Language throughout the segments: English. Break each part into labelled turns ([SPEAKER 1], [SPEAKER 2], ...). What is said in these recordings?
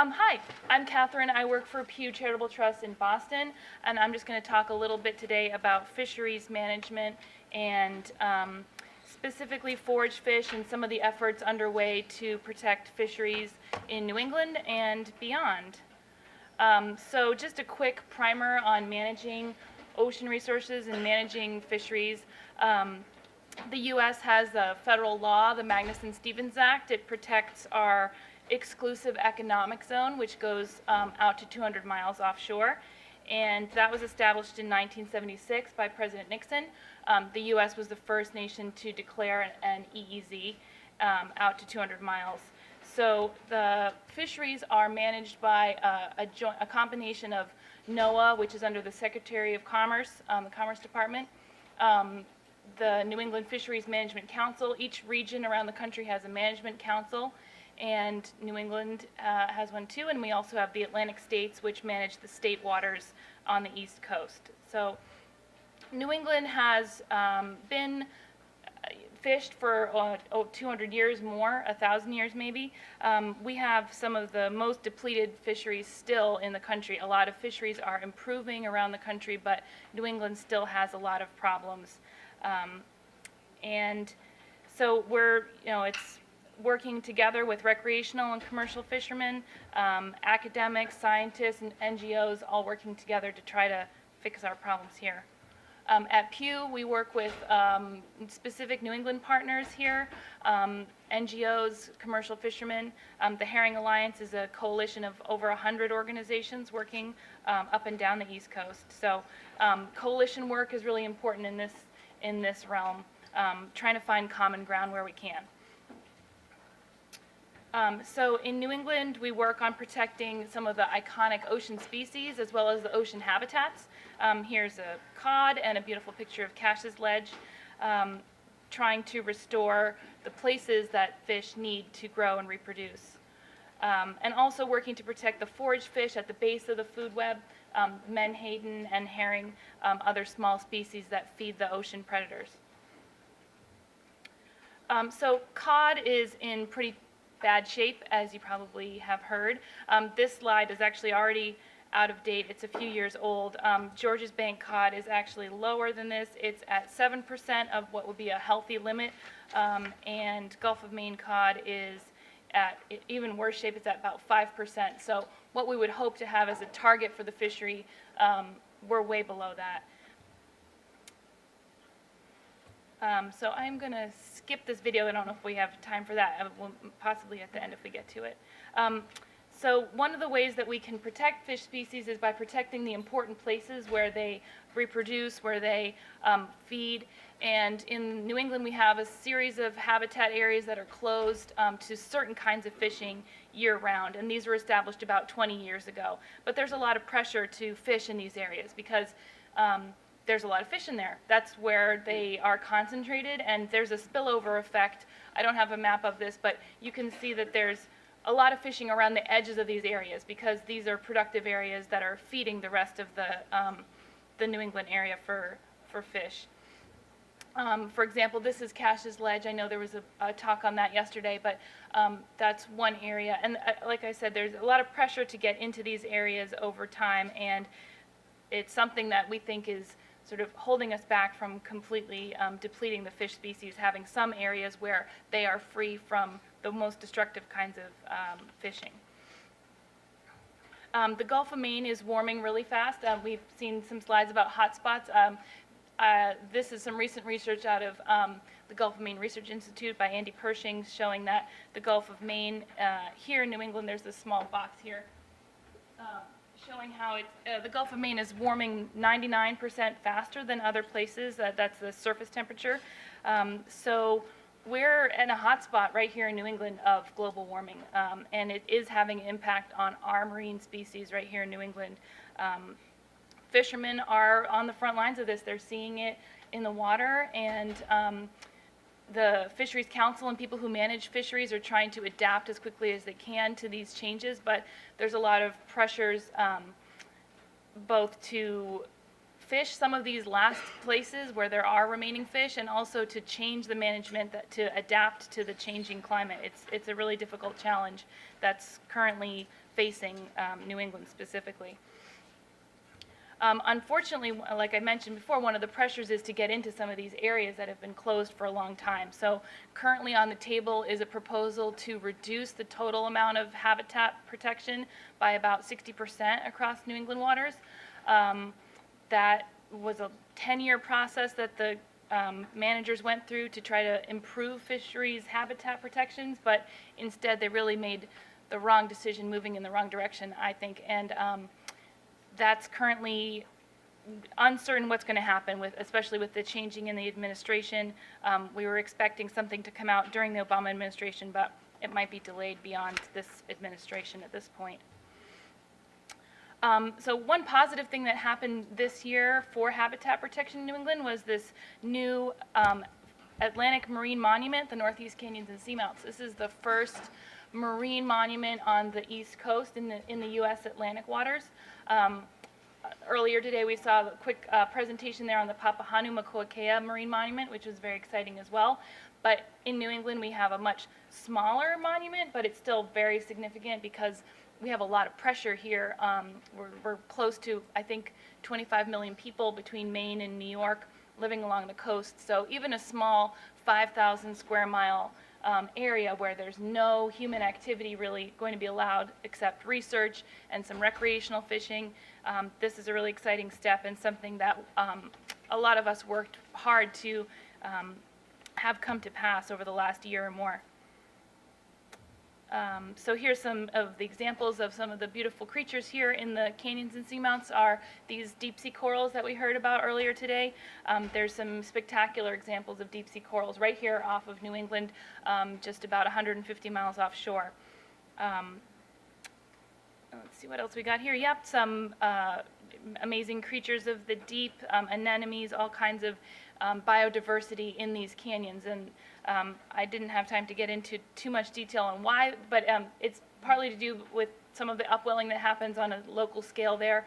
[SPEAKER 1] Hi, I'm Katharine. I work for Pew Charitable Trust in Boston, and I'm just going to talk a little bit today about fisheries management and specifically forage fish and some of the efforts underway to protect fisheries in New England and beyond. So just a quick primer on managing ocean resources and managing fisheries. The U.S. has a federal law, the Magnuson-Stevens Act. It protects our exclusive economic zone, which goes out to 200 miles offshore. And that was established in 1976 by President Nixon. The U.S. was the first nation to declare an EEZ out to 200 miles. So the fisheries are managed by a combination of NOAA, which is under the Secretary of Commerce, the Commerce Department, the New England Fisheries Management Council. Each region around the country has a management council, and New England has one too, and we also have the Atlantic states, which manage the state waters on the East Coast. So New England has been fished for 200 years more, 1,000 years maybe. We have some of the most depleted fisheries still in the country. A lot of fisheries are improving around the country, but New England still has a lot of problems. And so it's working together with recreational and commercial fishermen, academics, scientists, and NGOs all working together to try to fix our problems here. At Pew, we work with specific New England partners here, NGOs, commercial fishermen. The Herring Alliance is a coalition of over 100 organizations working up and down the East Coast. So coalition work is really important in this realm, trying to find common ground where we can. So in New England, we work on protecting some of the iconic ocean species as well as the ocean habitats. Here's a cod and a beautiful picture of Cash's Ledge, trying to restore the places that fish need to grow and reproduce. And also working to protect the forage fish at the base of the food web, menhaden and herring, other small species that feed the ocean predators. So cod is in pretty bad shape, as you probably have heard. This slide is actually already out of date. It's a few years old. Georges Bank cod is actually lower than this. It's at 7% of what would be a healthy limit, and Gulf of Maine cod is at even worse shape. It's at about 5%. So what we would hope to have as a target for the fishery, we're way below that. So I'm going to skip this video. I don't know if we have time for that. We'll possibly at the end if we get to it. So one of the ways that we can protect fish species is by protecting the important places where they reproduce, where they feed. And in New England, we have a series of habitat areas that are closed to certain kinds of fishing year-round. And these were established about 20 years ago. But there's a lot of pressure to fish in these areas because there's a lot of fish in there. That's where they are concentrated, and there's a spillover effect. I don't have a map of this, but you can see that there's a lot of fishing around the edges of these areas because these are productive areas that are feeding the rest of the New England area for fish. For example, this is Cash's Ledge. I know there was a talk on that yesterday, but that's one area. And like I said, there's a lot of pressure to get into these areas over time, and it's something that we think is sort of holding us back from completely depleting the fish species, having some areas where they are free from the most destructive kinds of fishing. The Gulf of Maine is warming really fast. We've seen some slides about hotspots. This is some recent research out of the Gulf of Maine Research Institute by Andy Pershing showing that the Gulf of Maine, here in New England, there's this small box here, showing how the Gulf of Maine is warming 99% faster than other places. That's the surface temperature. So we're in a hot spot right here in New England of global warming, and it is having an impact on our marine species right here in New England. Fishermen are on the front lines of this. They're seeing it in the water, and the Fisheries Council and people who manage fisheries are trying to adapt as quickly as they can to these changes, but there's a lot of pressures both to fish some of these last places where there are remaining fish, and also to change the management to adapt to the changing climate. It's a really difficult challenge that's currently facing New England specifically. Unfortunately, like I mentioned before, one of the pressures is to get into some of these areas that have been closed for a long time. So currently on the table is a proposal to reduce the total amount of habitat protection by about 60% across New England waters. That was a 10-year process that the managers went through to try to improve fisheries habitat protections, but instead they really made the wrong decision, moving in the wrong direction, I think. And that's currently uncertain what's going to happen, especially with the changing in the administration. We were expecting something to come out during the Obama administration, but it might be delayed beyond this administration at this point. So one positive thing that happened this year for habitat protection in New England was this new Atlantic Marine Monument, the Northeast Canyons and Seamounts. This is the first marine monument on the East Coast in the U.S. Atlantic waters. Earlier today we saw a quick presentation there on the Papahānaumokuākea Marine Monument, which was very exciting as well. But in New England we have a much smaller monument, but it's still very significant because we have a lot of pressure here. We're close to, I think, 25 million people between Maine and New York living along the coast. So even a small 5,000 square mile area where there's no human activity really going to be allowed except research and some recreational fishing, this is a really exciting step and something that a lot of us worked hard to have come to pass over the last year or more. So here's some of the examples of some of the beautiful creatures here in the canyons and seamounts are these deep sea corals that we heard about earlier today. There's some spectacular examples of deep sea corals right here off of New England, just about 150 miles offshore. Let's see what else we got here. Yep, some amazing creatures of the deep, anemones, all kinds of biodiversity in these canyons. And I didn't have time to get into too much detail on why, but it's partly to do with some of the upwelling that happens on a local scale there,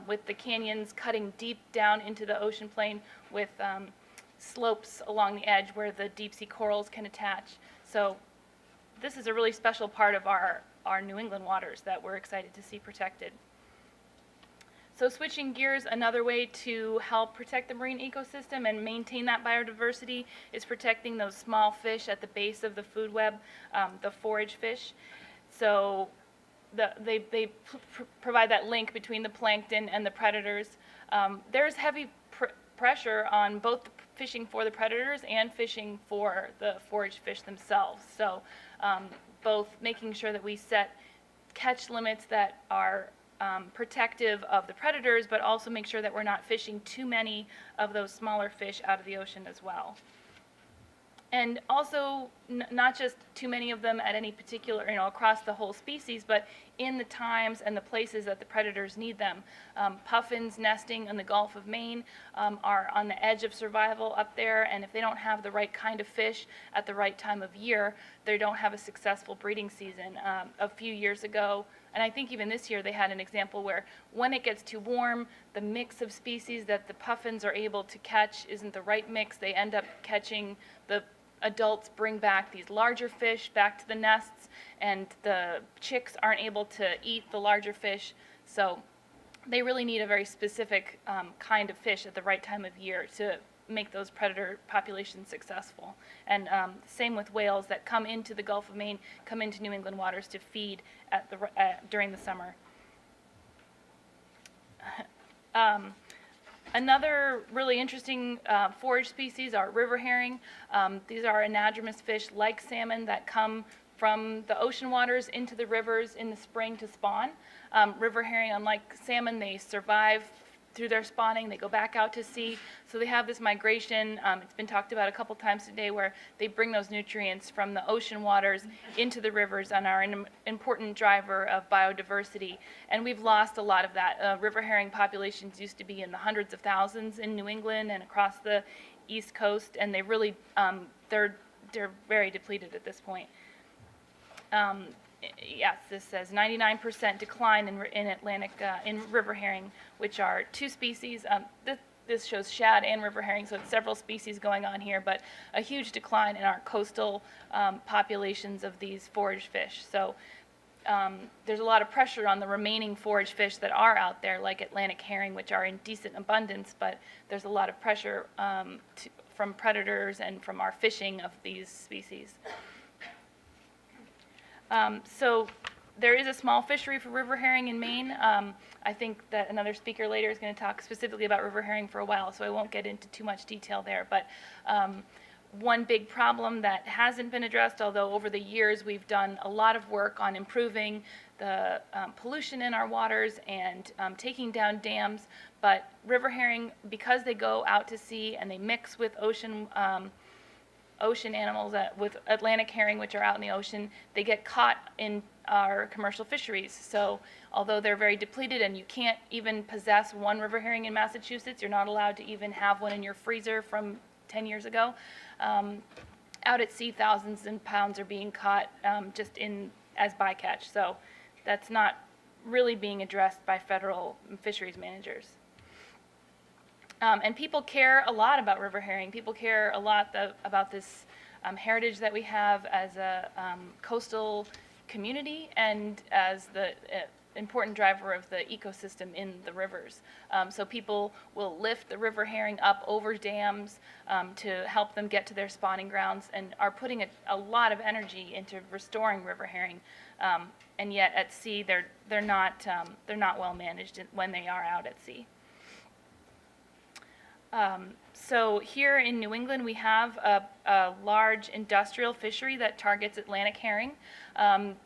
[SPEAKER 1] with the canyons cutting deep down into the ocean plain with slopes along the edge where the deep sea corals can attach. So this is a really special part of our New England waters that we're excited to see protected. So switching gears, another way to help protect the marine ecosystem and maintain that biodiversity is protecting those small fish at the base of the food web, the forage fish. So they provide that link between the plankton and the predators. There's heavy pressure on both fishing for the predators and fishing for the forage fish themselves. So both making sure that we set catch limits that are protective of the predators, but also make sure that we're not fishing too many of those smaller fish out of the ocean as well. And also not just too many of them at any particular, across the whole species, but in the times and the places that the predators need them. Puffins nesting in the Gulf of Maine are on the edge of survival up there, and if they don't have the right kind of fish at the right time of year, they don't have a successful breeding season. A few years ago, and I think even this year they had an example where when it gets too warm, the mix of species that the puffins are able to catch isn't the right mix. They end up catching, the adults bring back these larger fish back to the nests, and the chicks aren't able to eat the larger fish. So they really need a very specific kind of fish at the right time of year to make those predator populations successful. And same with whales that come into the Gulf of Maine, come into New England waters to feed during the summer. Another really interesting forage species are river herring. These are anadromous fish like salmon that come from the ocean waters into the rivers in the spring to spawn. River herring, unlike salmon, they survive through their spawning. They go back out to sea. So they have this migration, it's been talked about a couple times today, where they bring those nutrients from the ocean waters into the rivers and are an important driver of biodiversity. And we've lost a lot of that. River herring populations used to be in the hundreds of thousands in New England and across the East Coast, and they really, they're very depleted at this point. yes, this says 99% decline in Atlantic, in river herring, which are two species. This shows shad and river herring, so it's several species going on here, but a huge decline in our coastal populations of these forage fish. So there's a lot of pressure on the remaining forage fish that are out there, like Atlantic herring, which are in decent abundance, but there's a lot of pressure from predators and from our fishing of these species. So there is a small fishery for river herring in Maine. I think that another speaker later is going to talk specifically about river herring for a while, so I won't get into too much detail there. But one big problem that hasn't been addressed, although over the years we've done a lot of work on improving the pollution in our waters and taking down dams, but river herring, because they go out to sea and they mix with ocean animals, with Atlantic herring, which are out in the ocean, they get caught in our commercial fisheries. So although they're very depleted and you can't even possess one river herring in Massachusetts, you're not allowed to even have one in your freezer from 10 years ago. Out at sea, thousands of pounds are being caught just as bycatch. So that's not really being addressed by federal fisheries managers. And people care a lot about river herring. People care a lot about this heritage that we have as a coastal community and as the important driver of the ecosystem in the rivers. So people will lift the river herring up over dams to help them get to their spawning grounds and are putting a lot of energy into restoring river herring. And yet at sea, they're not well managed when they are out at sea. So here in New England, we have a large industrial fishery that targets Atlantic herring.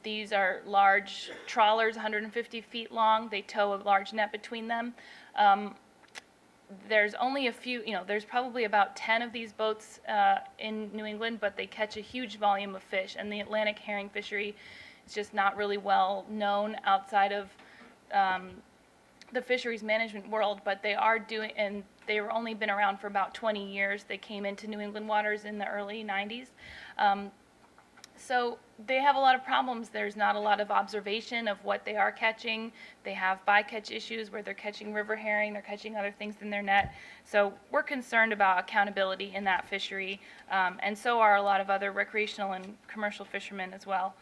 [SPEAKER 1] These are large trawlers, 150 feet long. They tow a large net between them. There's only a few, there's probably about 10 of these boats in New England, but they catch a huge volume of fish. And the Atlantic herring fishery is just not really well known outside of the fisheries management world, but they are doing, and they've only been around for about 20 years. They came into New England waters in the early 90s. So they have a lot of problems. There's not a lot of observation of what they are catching. They have bycatch issues where they're catching river herring, they're catching other things in their net. So we're concerned about accountability in that fishery, and so are a lot of other recreational and commercial fishermen as well.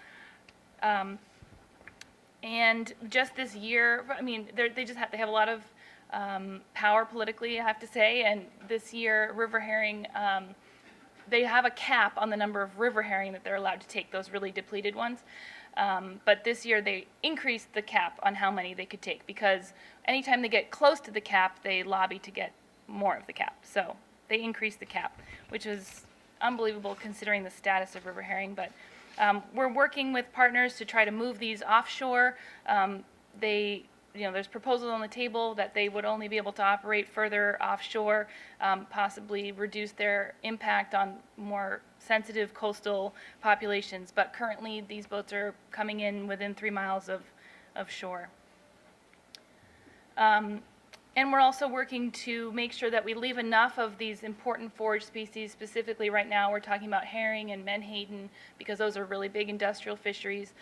[SPEAKER 1] And just this year, I mean, they have a lot of power politically, I have to say, and this year river herring, they have a cap on the number of river herring that they're allowed to take, those really depleted ones. But this year they increased the cap on how many they could take, because anytime they get close to the cap, they lobby to get more of the cap. So they increased the cap, which is unbelievable considering the status of river herring. But we're working with partners to try to move these offshore. There's proposals on the table that they would only be able to operate further offshore, possibly reduce their impact on more sensitive coastal populations. But currently, these boats are coming in within 3 miles of shore. And we're also working to make sure that we leave enough of these important forage species. Specifically right now we're talking about herring and menhaden, because those are really big industrial fisheries.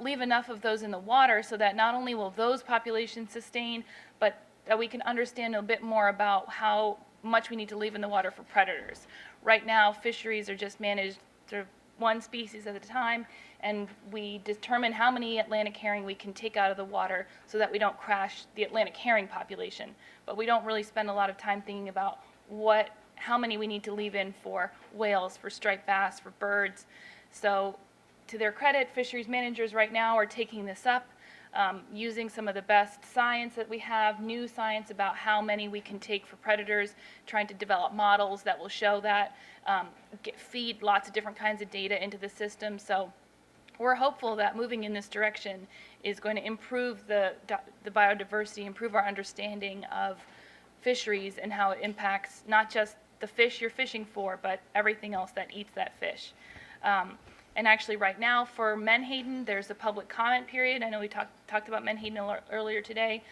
[SPEAKER 1] Leave enough of those in the water so that not only will those populations sustain, but that we can understand a bit more about how much we need to leave in the water for predators. Right now fisheries are just managed sort of one species at a time, and we determine how many Atlantic herring we can take out of the water so that we don't crash the Atlantic herring population. But we don't really spend a lot of time thinking about how many we need to leave in for whales, for striped bass, for birds. So to their credit, fisheries managers right now are taking this up, using some of the best science that we have, new science about how many we can take for predators, trying to develop models that will show that, feed lots of different kinds of data into the system. So we're hopeful that moving in this direction is going to improve the biodiversity, improve our understanding of fisheries and how it impacts not just the fish you're fishing for, but everything else that eats that fish. And actually right now for menhaden, there's a public comment period. I know we talked about menhaden earlier today.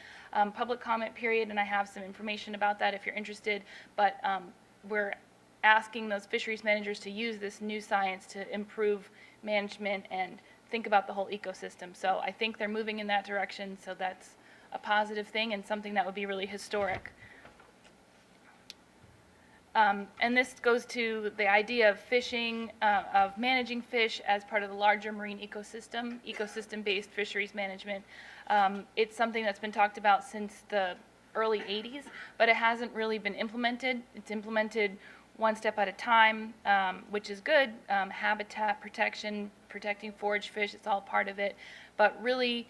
[SPEAKER 1] Public comment period, and I have some information about that if you're interested. But we're asking those fisheries managers to use this new science to improve management and think about the whole ecosystem. So I think they're moving in that direction, so that's a positive thing and something that would be really historic. And this goes to the idea of fishing, of managing fish as part of the larger marine ecosystem, ecosystem-based fisheries management. It's something that's been talked about since the early 80s, but it hasn't really been implemented. It's implemented one step at a time, which is good. Habitat protection, protecting forage fish, it's all part of it. But really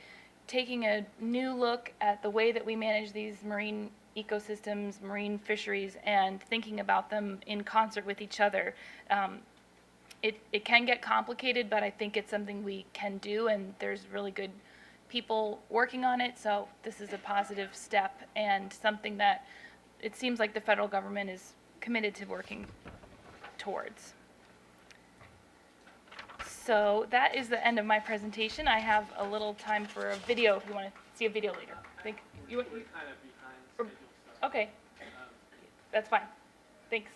[SPEAKER 1] taking a new look at the way that we manage these marine ecosystems, marine fisheries, and thinking about them in concert with each other. It can get complicated, but I think it's something we can do, and there's really good people working on it, so this is a positive step and something that it seems like the federal government is committed to working towards. So that is the end of my presentation. I have a little time for a video if you want to see a video later.
[SPEAKER 2] We're kind of behind schedule, so.
[SPEAKER 1] Okay, that's fine. Thanks.